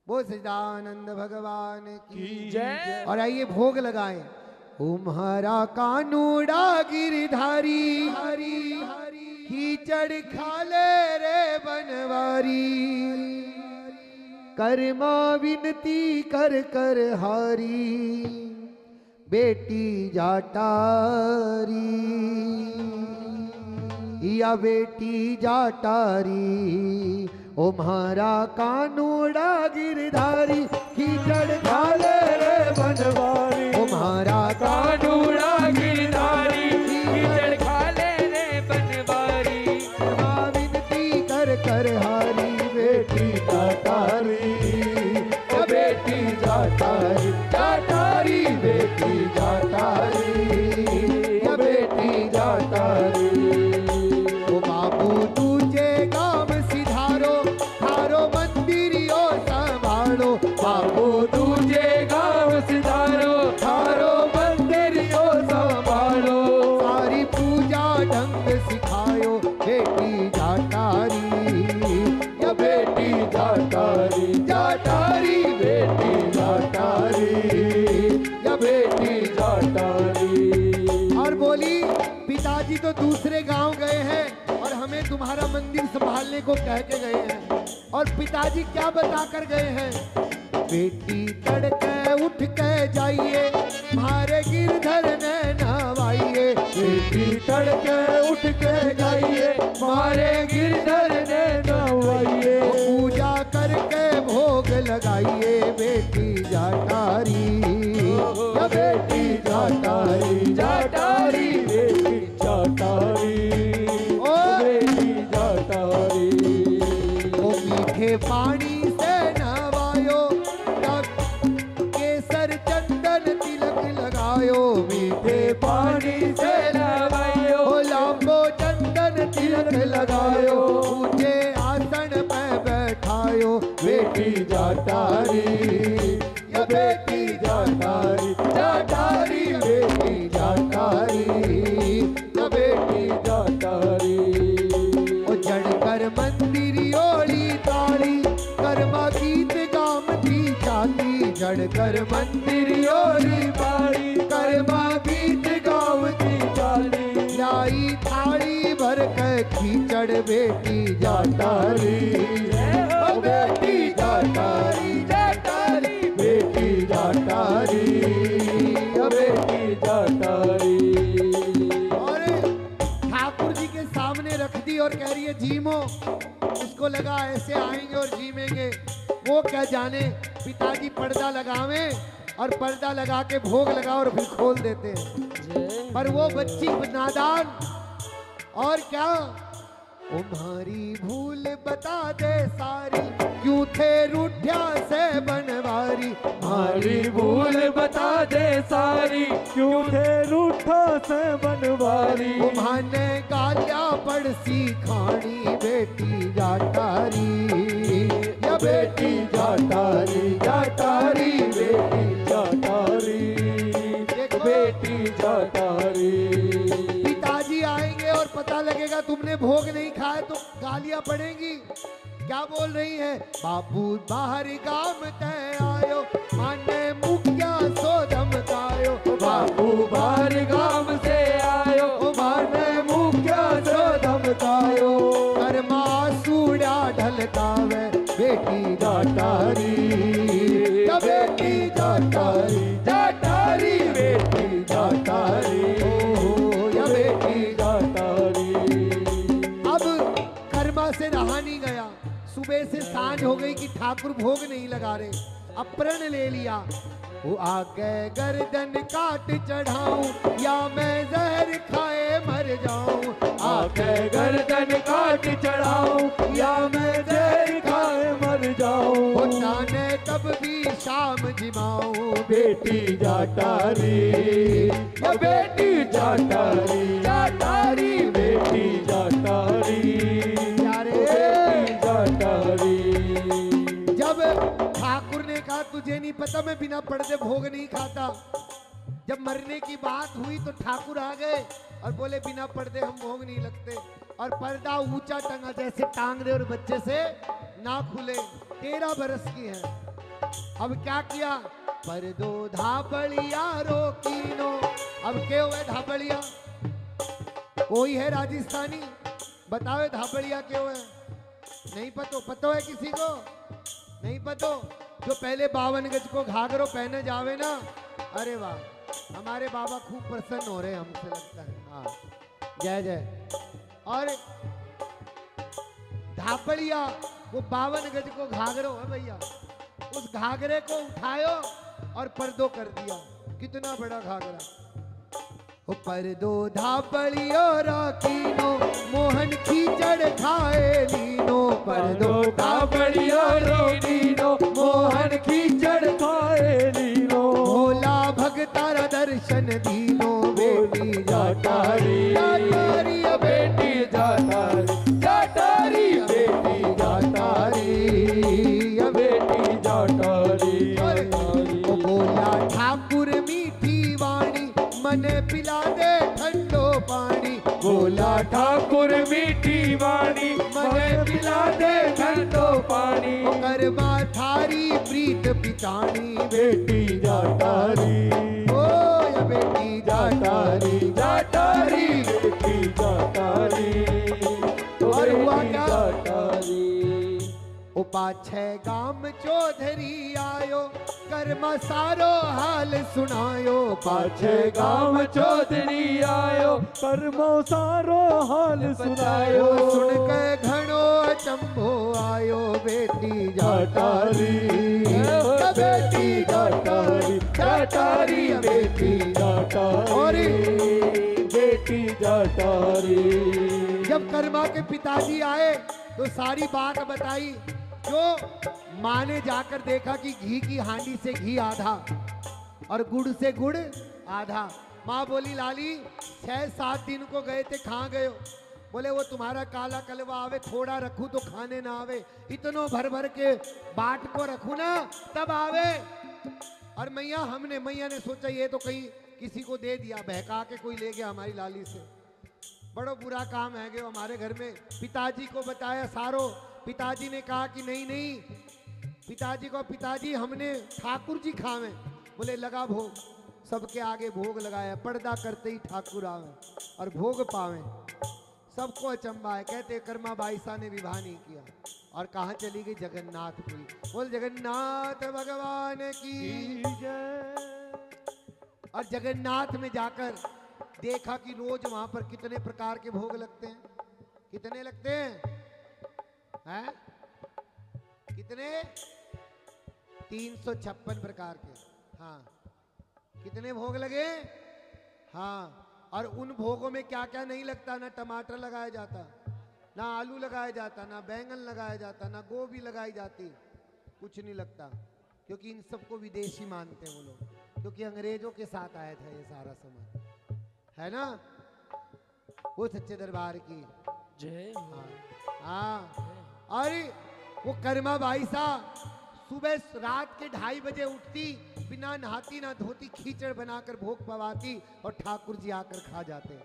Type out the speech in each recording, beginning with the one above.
वो सच्चिदानंद भगवान की जय। और आइए भोग लगाएं। तुम्हारा कानूड़ा गिरधारी कीचड़ खाले रे बनवारी, कर्मा विनती कर कर हारी, बेटी जाटारी या बेटी जाटारी। ओ म्हारा कानूड़ा गिरधारी कीचड़ खाले रे बनवारी। ओ म्हारा कानूड़ा गिरधारी कीचड़ खाले रे बनवारी, कर्मा विनती कर कर हारी, बेटी जाटारी ओ बेटी जाटारी, जाटारी बेटी जाटारी या बेटी जाटारी। ओ बाबू तुझे गांव सिधारो, थारो मंदिरियो संभालो। बाबू तुझे गाँव सिधारो, थारो मंदिरियो संभालो। सारी पूजा ढंग सिखायो, बेटी जाटारी या बेटी जाटारी, जाटारी बेटी जाटारी या बेटी जाटारी। और बोली पिताजी तो दूसरे गांव गए हैं और हमें तुम्हारा मंदिर संभालने को कह के गए हैं। और पिताजी क्या बता कर गए हैं? बेटी तड़के उठ के जाइए, मारे गिरधर ने नवाइए। बेटी तड़के उठ के जाइए, मारे गिरधर ने नवाइए। पूजा करके भोग लगाइए, बेटी जाटारी या बेटी जाटारी, जाटारी बेटी जाटारी ओ बेटी जाटारी। ओ मीठे पानी से नवायो, केसर चंदन तिलक लगायो। मीठे पानी से नवायो, ओ लांबो चंदन तिलक लगायो। ऊंचे आसन पे बैठायो, बेटी जाटारी या बेटी जाटारी, जाटारी बेटी जाटारी या बेटी जाटारी। ओ जड़कर मंदिरियोली ताली, कर्मा गीत गामती जाती। जड़कर मंदिरियोली ताली, कर्मा गीत गावती जाती। लाई थाली भर के खीचड़, बेटी जाटारी ओ बेटी जाटारी, जाटारी बेटी जाटारी या बेटी जाटारी। और ठाकुर जी के सामने रख दी और कह रही है जीमो। उसको लगा ऐसे आएंगे और जीमेंगे, वो क्या जाने पिताजी पर्दा लगावे और पर्दा लगा के भोग लगा और फिर खोल देते हैं। पर वो बच्ची नादान और क्या, तुम्हारी भूल बता दे सारी, क्यों थे रूठ्या से बनवारी। हमारी भूल बता दे सारी, क्यों थे रूठा से बनवारी। तुम्हाने गालियां पड़सी खानी, बेटी जाटारी या बेटी जाटारी, जाटारी बेटी जाटारी बेटी जाटारी। पिताजी आएंगे और पता लगेगा तुमने भोग नहीं खाया तो गालियां पड़ेंगी। क्या बोल रही है? बाबू बाहर गांव तय आयो, माने मुखिया सो धमकायो। बाबू बाहर गांव से आयो, माने मुखिया सो धमकायो। कर्मा सूड़ा ढलकावे, बेटी जाटारी या बेटी जाटारी, जाटारी बेटी जाटारी या बेटी जाटारी। अब कर्मा से रहा नहीं गया, सुबह से सांझ हो गई कि ठाकुर भोग नहीं लगा रहे। अब प्रण ले लिया, वो आके गर्दन काट चढ़ाऊं या मैं जहर खाए मर जाऊं। आके गर्दन काट चढ़ाऊं या मैं जहर खाए मर जाऊं। वो जाने तब भी शाम जिमाऊं, बेटी जाटारी या बेटी जाटारी, जाटारी बेटी जाटारी प्यारे। जाटारी। जब ठाकुर ने कहा तुझे नहीं पता मैं बिना पर्दे भोग नहीं खाता, जब मरने की बात हुई तो ठाकुर आ गए और बोले बिना पर्दे हम भोग नहीं लगते। और पर्दा ऊंचा टंगा जैसे टांग रहे और बच्चे से ना खुले। 13 बरस की है। अब क्या किया, पर दो धापड़िया रोकीनो। अब क्या हुआ धापड़िया, कोई है राजस्थानी बताओ धापड़िया क्यों है? नहीं पतो है किसी को? नहीं पतो। जो पहले 52 गज को घाघरो पहने जावे ना, अरे वाह, हमारे बाबा खूब प्रसन्न हो रहे हैं हमसे लगता है। हाँ, जय जय। और धापड़िया वो 52 गज को घाघरो है भैया, उस घाघरे को उठायो और पर्दो कर दिया। कितना बड़ा घाघरा, वो पर्दो धापड़ियो राकीनो, मोहन खीचड़ खाए लीनो। पर्दो धापड़ियो राकीनो, मोहन खीचड़ खाए लीनो। भोला भगतारा दर्शन दीनो, बेटी जाटारी जाटारी बेटी जाटारी जाटारी बेटी जाटारी बेटी जाटारी। भोला ठाकुर मीठी वाणी, मने पिला दे ठंडो पानी। भोला ठाकुर मीठी वाणी, मने पिला दे ठंडो पानी। करवा थारी प्रीत पितानी, बेटी जाटारी ओ या बेटी जाटारी जाटारी बेटी जाटारी। और हुआ क्या, जाटारी पाछे गाम चौधरी आयो, कर्मा सारो हाल सुनायो। पाछे गाम चौधरी आयो, कर्मो सारो हाल सुनायो। सुन के घणो अचंभो आयो, बेटी जाटारी बेटी जाटारी जाटारी बेटी जाटारी बेटी जाटारी। जब कर्मा के पिताजी आए तो सारी बात बताई। जो माँ ने जाकर देखा कि घी की हांडी से घी आधा और गुड़ से गुड़ आधा। माँ बोली लाली 6-7 दिन को गए थे, कहाँ गए हो? बोले वो तुम्हारा काला कलवा आवे, थोड़ा रखू तो खाने ना आवे, इतनो भर भर के बाट को रखू ना तब आवे। और मैया ने सोचा ये तो कहीं किसी को दे दिया, बहका के कोई ले गया हमारी लाली से। बड़ो बुरा काम है गयो हमारे घर में। पिताजी को बताया सारो, पिताजी ने कहा कि नहीं पिताजी को, पिताजी हमने ठाकुर जी खावे। बोले लगा भोग, सबके आगे भोग लगाया, पर्दा करते ही ठाकुर आवे और भोग पावे। सबको अचंबा है, कहते कर्मा बाईसा ने विवाह नहीं किया। और कहाँ चली गई? जगन्नाथपुरी। बोल जगन्नाथ भगवान की जय। और जगन्नाथ में जाकर देखा कि रोज वहां पर कितने प्रकार के भोग लगते हैं। कितने लगते हैं? हैं? कितने? 356 प्रकार के। हाँ, कितने भोग लगे? हाँ। और उन भोगों में क्या क्या नहीं लगता? ना टमाटर लगाया जाता, ना आलू लगाया जाता, ना बैंगन लगाया जाता, ना गोभी लगाई जाती, कुछ नहीं लगता। क्योंकि इन सबको विदेशी मानते हैं वो लोग, क्योंकि अंग्रेजों के साथ आया था ये सारा सामान, है ना। वो सच्चे दरबार की जय। हाँ। अरे वो कर्मा बाई सा सुबह रात के 2:30 बजे उठती, बिना नहाती ना धोती, खीचड़ बनाकर भोग पवाती और ठाकुर जी आकर खा जाते।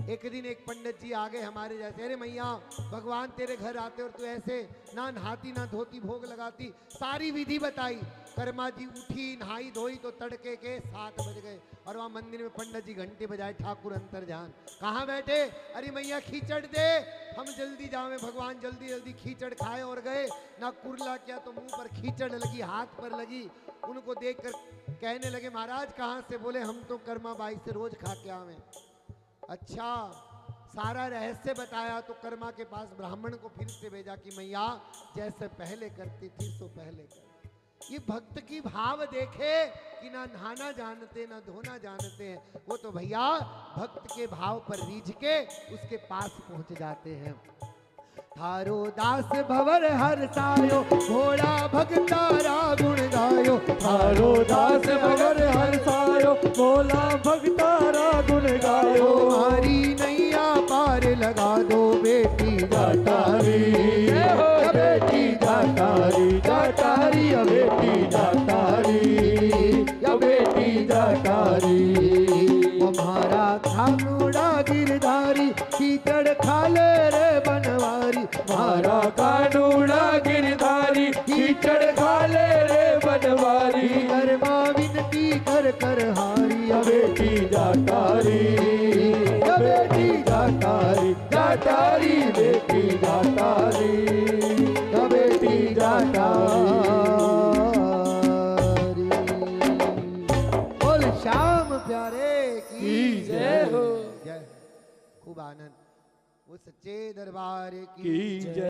एक दिन एक पंडित जी आ गए हमारे जैसे, अरे मैया भगवान तेरे घर आते और तू ऐसे ना नहाती ना धोती भोग लगाती। सारी विधि बताई। कर्मा जी उठी, नहाई धोई तो तड़के के 7 बज गए और वहाँ मंदिर में पंडित जी घंटे बजाए, ठाकुर अंतर ध्यान। कहाँ बैठे? अरे मैया खीचड़ दे, हम जल्दी जावे। भगवान जल्दी जल्दी खीचड़ खाए और गए। ना कुरला किया तो मुंह पर खीचड़ लगी, हाथ पर लगी। उनको देखकर कहने लगे महाराज कहाँ से? बोले हम तो कर्मा बाई से रोज खा के आवे। अच्छा, सारा रहस्य बताया तो कर्मा के पास ब्राह्मण को फिर से भेजा कि मैया जैसे पहले करती थी सो पहले कर। ये भक्त की भाव देखे कि ना नहाना जानते ना धोना जानते हैं, वो तो भैया भक्त के भाव पर रीझ के उसके पास पहुंच जाते हैं। थारो दास भवर हर सायो, घोड़ा भगतारा गुण गायो। थारो दास भवर हर सायो, भोला भगतारा गुण गायो। हमारी नैया पार लगा दो बेटी जाटारी, बेटी जाटारी जाटारी बेटी जाटारी बेटी जाटारी। हमारा खानुड़ा गिरधारी, कीचड़ खाले रे बनवारी। हमारा कानूड़ा गिरधारी, कीचड़ खाले रे बनवारी। कर हारी या बेटी जाटारी, या बेटी जाटारी, जाटारी बेटी जाटारी, या बेटी जाटारी। बोल श्याम प्यारे की जय हो। जय। खूब आनंद। वो सच्चे दरबार की जय।